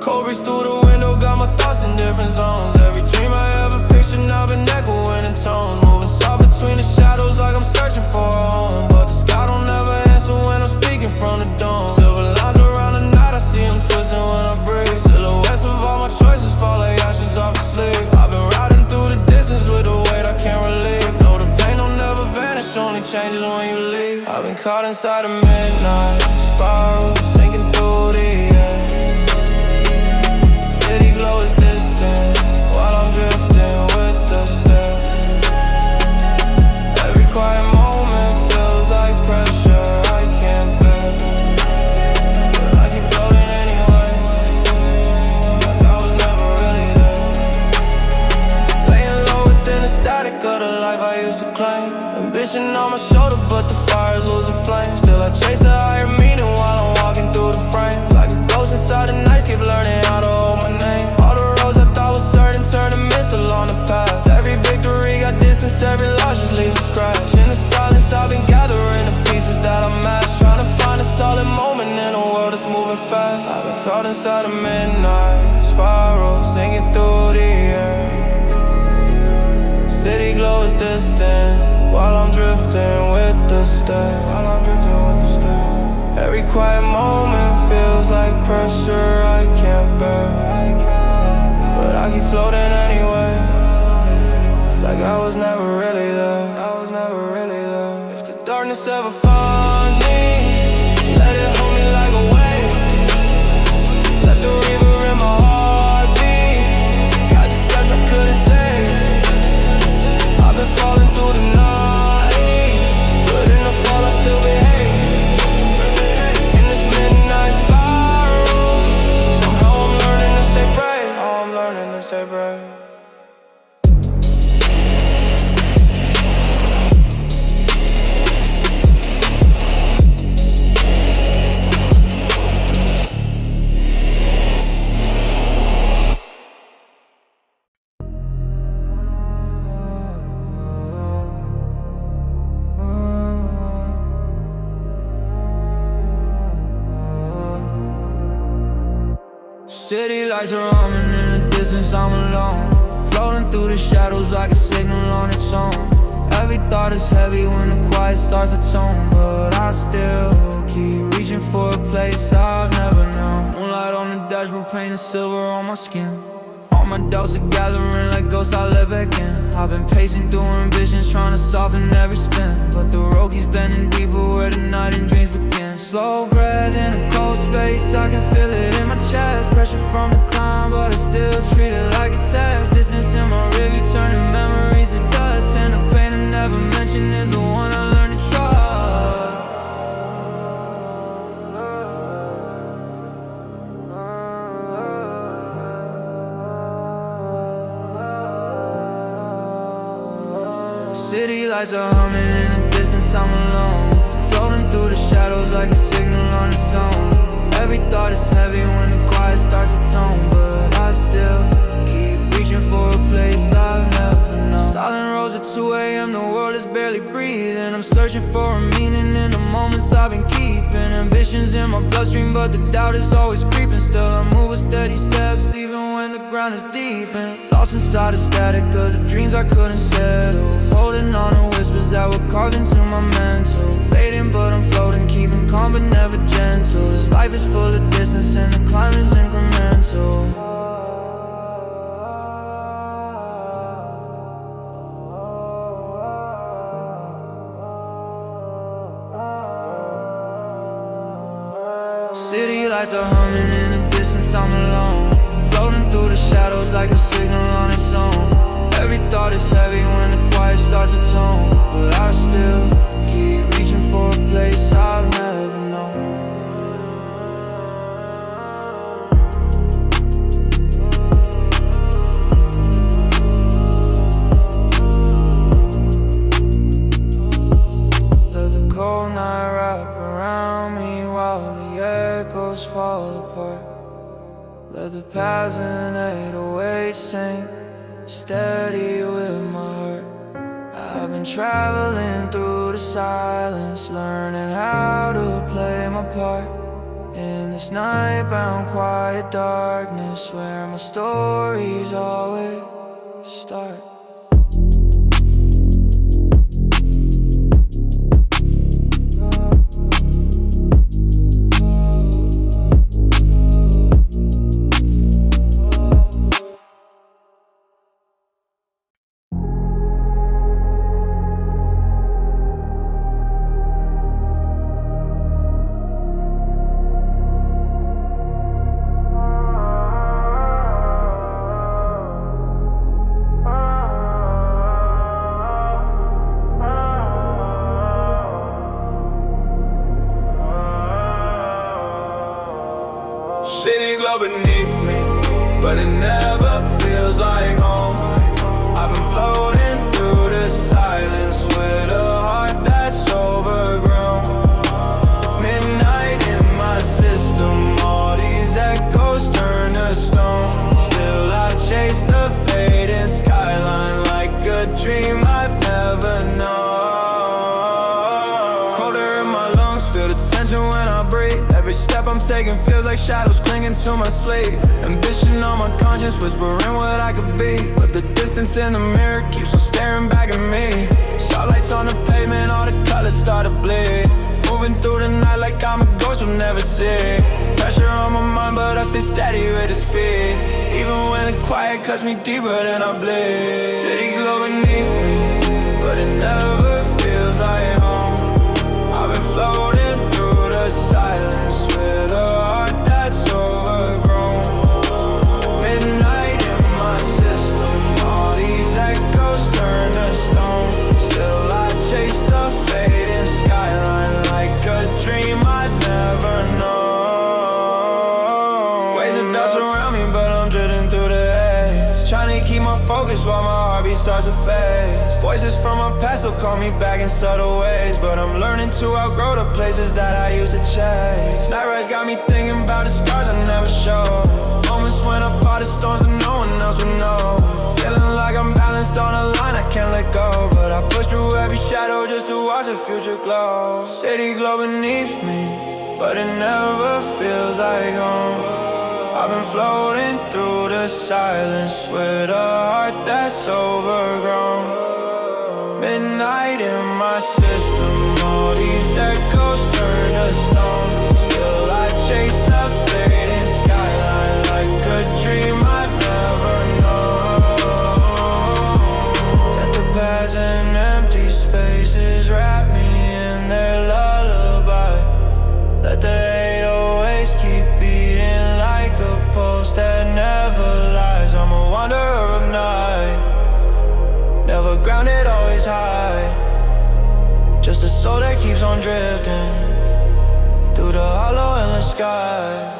Cold breeze through the window, got my thoughts in different zones. Every dream I ever pictured now been echoing in tones. Moving soft between the shadows like I'm searching for a home, but the sky don't ever answer when I'm speaking from the dome. Silver lines around the night, I see them twisting when I breathe. Silhouettes of all my choices fall like ashes off a sleeve. I've been riding through the distance with the weight I can't relieve. No, the pain don't never vanish, only changes when you leave. I've been caught inside a midnight spiral, sinking through the air. City glow is distant while I'm drifting with the stairs. Every quiet moment feels like pressure I can't bear, but I keep floating anyway, like I was never really there. Laying low within the static of the life I used to claim. Ambition on my shoulder, but the fire's losing flame. Still I chase a higher meaning while I'm walking through the frame. Like a ghost inside the night, keep learning how to hold my name. All the roads I thought was certain turn to mist along the path. Every victory got distance, every loss just leaves a scratch. In the silence I've been gathering the pieces that I match, trying to find a solid moment in a world that's moving fast. I've been caught inside a midnight spiral, singing through the air. City glows distant while I'm drifting with the stairs. Every quiet moment feels like pressure I can't bear, but I keep floating anyway, like I was never really there. If the darkness ever finds me, Let it hold me like a wave. Let the river in my heart beat. Got the steps I couldn't save. I've been falling through the night, but in the fall I still behave. In this midnight spiral, somehow I'm learning to stay brave. Oh, I'm learning to stay brave. City lights are humming in the distance, I'm alone. Floating through the shadows like a signal on its own. Every thought is heavy when the quiet starts to tone. But I still keep reaching for a place I've never known. Moonlight on the dashboard, painting silver on my skin. All my doubts are gathering like ghosts I let back in. I've been pacing through ambitions, trying to soften every spin. But the road keeps bending deeper where the night and dreams begin. Slow breath in a cold space, I can feel it in my chest. Pressure from the climb, but I still treat it like a test. Distance in my rearview, turning memories to dust. And the pain I never mentioned is the one I learned to trust. City lights are humming in the distance, I'm alone. Floating through the shadows like a signal on its own. Every thought is heavy when the quiet starts to tone. But I still keep reaching for a place I've never known. Silent roads at 2 a.m, the world is barely breathing. I'm searching for a meaning in the moments I've been keeping. Ambitions in my bloodstream, but the doubt is always creeping. Still I move with steady steps, even when the ground is deep. And lost inside the static of the dreams I couldn't settle. Holding on to whispers that were carved into my mental. Fading but I'm floating, keeping calm but never gentle. This life is full of distance and the climb is incremental. City lights are humming in the distance, I'm alone. Floating through the shadows like a signal on its own. Every thought is heavy when the quiet starts to tone. But I still keep reaching for a place I've never known. Let the cold night wrap around me while the echoes fall apart. Let the paths and 808 sing steady with my heart. I've been traveling through the silence, learning how to play my part in this nightbound quiet darkness where my stories always start. City glow beneath me, but it never feels like home. I've been floating through the silence with a heart that's overgrown. Midnight in my system, all these echoes turn to stone. Still I chase the fading skyline like a dream I've never known. Colder in my lungs, feel the tension when I breathe. Every step I'm taking feels like shadows clinging to my sleep. Ambition on my conscience, whispering what I could be. But the distance in the mirror keeps on staring back at me. Starlights on the pavement, all the colors start to bleed. Moving through the night like I'm a ghost you'll never see. Pressure on my mind, but I stay steady with the speed. Even when the quiet cuts me deeper than I bleed. City glow beneath me, but it never feels like home. I've been floating through the silence Voices from my past will call me back in subtle ways, but I'm learning to outgrow the places that I used to chase. Night rides got me thinking about the scars I never showed. Moments when I fought the storms and no one else would know. Feeling like I'm balanced on a line I can't let go, but I push through every shadow just to watch the future glow. City glow beneath me, but it never feels like home. I've been floating through the silence with a heart that's overgrown. Midnight in my system, all these echoes turn to stone. Still I chase the fading skyline like a dream I've never known. Let the past and empty spaces wrap me in their lullaby. Let the 808s keep beating like a pulse that never lies. I'm a wanderer of night, never grounded, always high. Just a soul that keeps on drifting through the hollow endless sky.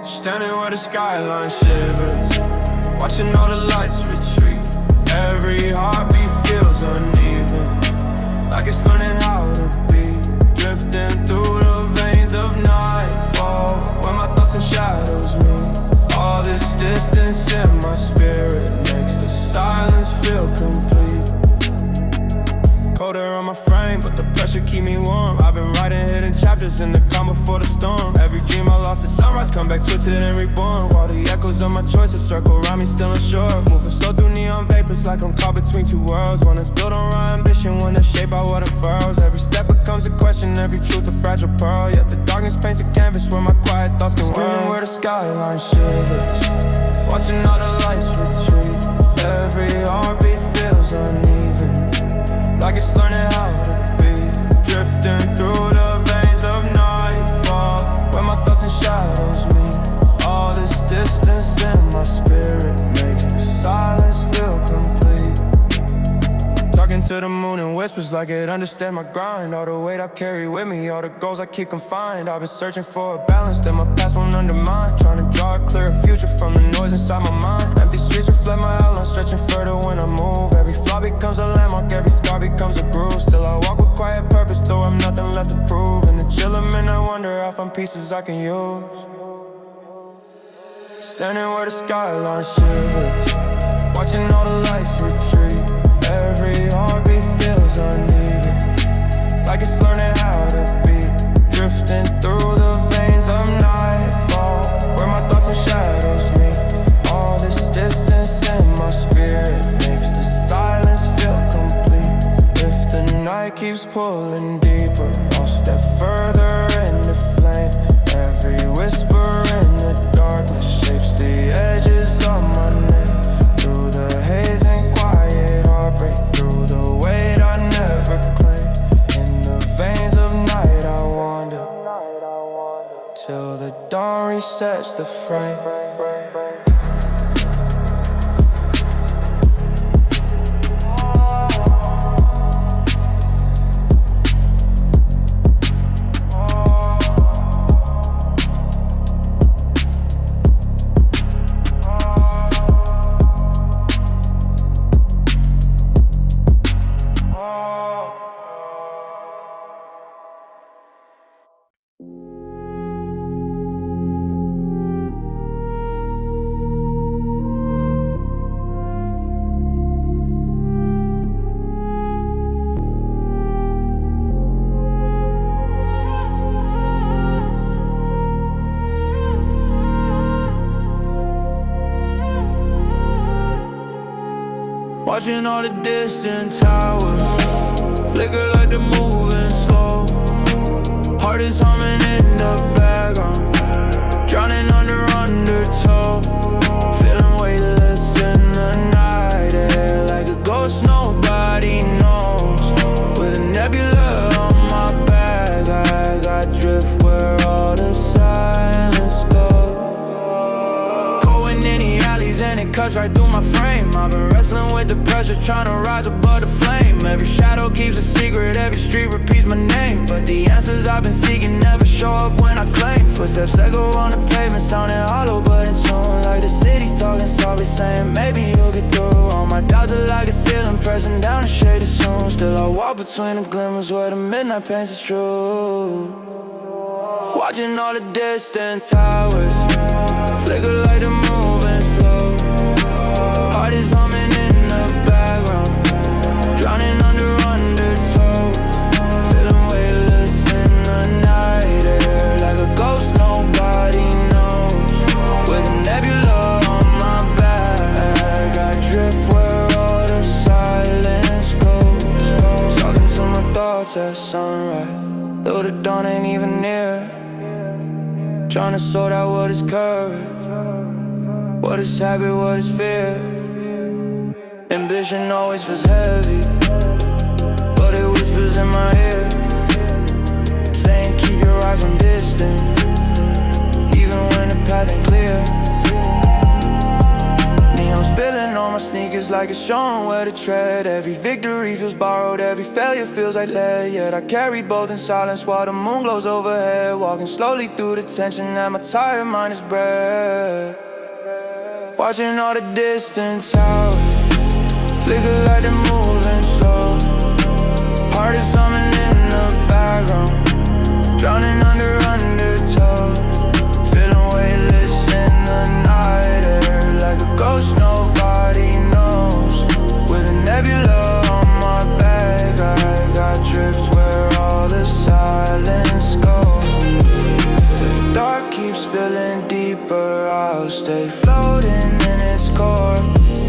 Standing where the skyline shivers, watching all the lights retreat. Every heartbeat feels uneven, like it's learning how to be. Drifting through the veins of nightfall, where my thoughts and shadows meet. All this distance in my spirit makes the silence feel complete. Colder on my frame, but the pressure keep me warm. I've been writing hidden chapters in the calm before the storm. Every dream I lost at sunrise, come back twisted and reborn. While the echoes of my choices circle around me, still unsure. Moving slow through neon vapors like I'm caught between two worlds. One that's built on raw ambition, one that's shaped by what unfurls. Every step becomes a question, every truth a fragile pearl. Yet the darkness paints a canvas where my quiet thoughts can Screaming where the skyline shivers, watching all the lights retreat. Every heartbeat feels uneven, like it's learning how to be. Drifting through the veins of nightfall, where my thoughts and shadows meet. All this distance in my spirit makes the silence feel complete. Talking to the moon in whispers like it understands my grind. All the weight I carry with me, all the goals I keep confined. I've been searching for a balance that my past won't undermine. Trying to draw a clearer future from the noise inside my mind. Empty streets reflect my outline, stretching further when I move. Every flaw becomes a landmark, every scar becomes a groove. Still I walk with quiet purpose, though I'm nothing left to prove. In the chill of midnight, I wonder I find pieces I can use. Standing where the skyline shivers, watching all the lights retreat. Every heartbeat feels uneven, like it's learning how to be. Drifting through the veins of nightfall, where my thoughts and shadows meet. All this distance in my spirit makes the silence feel complete. If the night keeps pulling deeper, I'll step further into flame. Every whisper in the darkness shapes the edges of my name. Through the haze and quiet heartbreak, through the weight I never claimed. In the veins of night I wander, till the dawn resets the frame. Watching all the distant towers flicker like they're moving slow. Heart is humming in the background, drowning under undertow. Feeling weightless in the night air, like a ghost nobody knows. With a nebula on my back, I got drift where all the silence goes. Going in the alleys and it cuts right through my frame. I've been wrestling with the pressure, trying to rise above the flame. Every shadow keeps a secret, every street repeats my name. But the answers I've been seeking never show up when I claim. Footsteps echo on the pavement, sounding hollow but in tune. Like the city's talking softly, saying maybe you'll get through. All my doubts are like a ceiling, pressing down a shade of soon. Still I walk between the glimmers where the midnight paints is true. Watching all the distant towers flicker like they're moving slow. Heart is humming in the background, drowning under undertow. Feeling weightless in the night air, like a ghost nobody knows. With a nebula on my back, I drift where all the silence goes. Talking to my thoughts at sunrise, though the dawn ain't even near. Trying to sort out what is courage, what is habit, what is fear. Ambition always feels heavy, but it whispers in my ear, saying keep your eyes on distance, even when the path ain't clear. Neon spilling on my sneakers like it's showing where to tread. Every victory feels borrowed, every failure feels like lead. Yet I carry both in silence while the moon glows overhead. Walking slowly through the tension that my tired mind is bred. Watching all the distant towers flicker like they're moving slow. Heart is humming in the background, drowning under undertow. Feeling weightless in the night air, like a ghost nobody knows. With a nebula on my back, I got drift where all the silence goes. If the dark keeps spilling deeper, I'll stay floating in its core.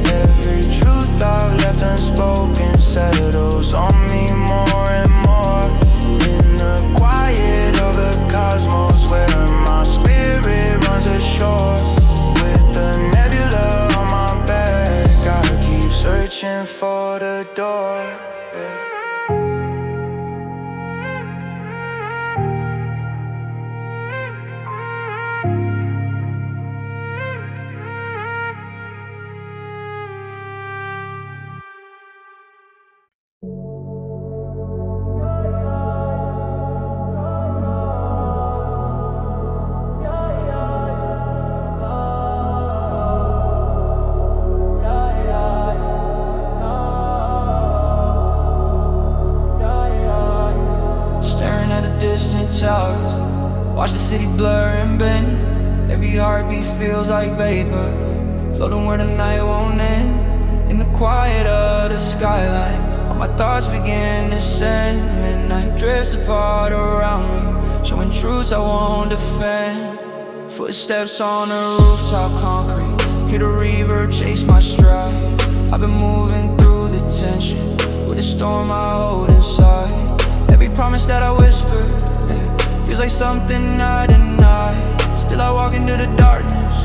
Every truth I've left unspoken settles on me more and more. In the quiet of the cosmos where my spirit runs ashore. With the nebula on my back, I keep searching for the door. Towers, watch the city blur and bend. Every heartbeat feels like vapor, floating where the night won't end. In the quiet of the skyline, all my thoughts begin to send. Midnight drifts apart around me, showing truths I won't defend. Footsteps on the rooftop concrete, hear the reverb chase my stride. I've been moving through the tension, with a storm I hold inside. Every promise that I whisper feels like something I deny. Still I walk into the darkness,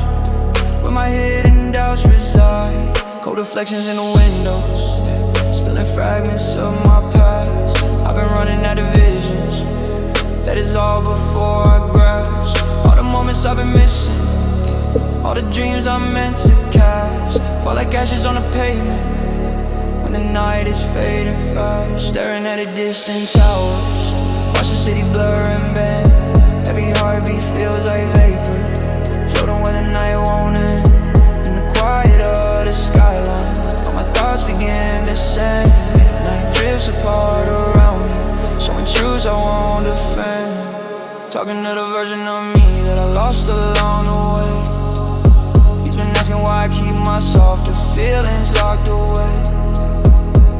where my hidden doubts reside. Cold reflections in the windows, spilling fragments of my past. I've been running out of visions, that is all before I grasp. All the moments I've been missing, all the dreams I'm meant to cast, fall like ashes on the pavement, when the night is fading fast. Staring at a distant tower, watch the city blur and bend. Every heartbeat feels like vapor, floating where the night won't end. In the quiet of the skyline, all my thoughts begin to send. Midnight drifts apart around me, showing truths I won't defend. Talking to the version of me that I lost along the way. He's been asking why I keep my softer feelings locked away.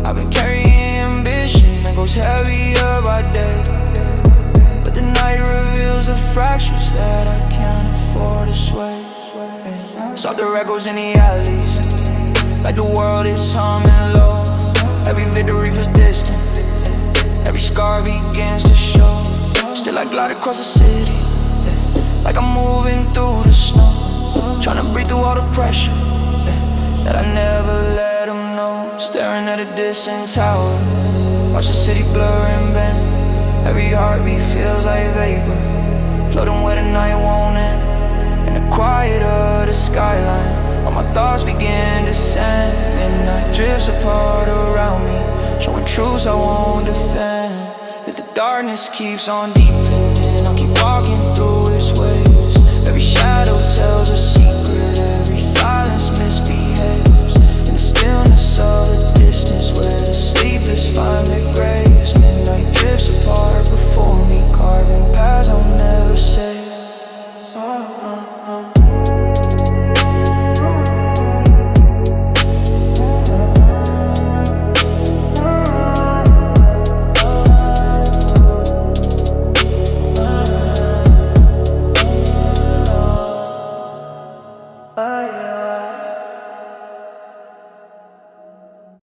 I've been carrying ambition that goes heavier by day, but the night reveals the fractures that I can't afford to sway. Saw the echoes in the alleys, like the world is humming low. Every victory feels distant. Every scar begins to show. Still I glide across the city, like I'm moving through the snow. Tryna breathe through all the pressure that I never let them know. Staring at a distant tower, watch the city blur and bend. Every heartbeat feels like vapor, floating where the night won't end. In the quiet of the skyline, all my thoughts begin to descend. Midnight drifts apart around me, showing truths I won't defend. If the darkness keeps on deepening, I'll keep walking through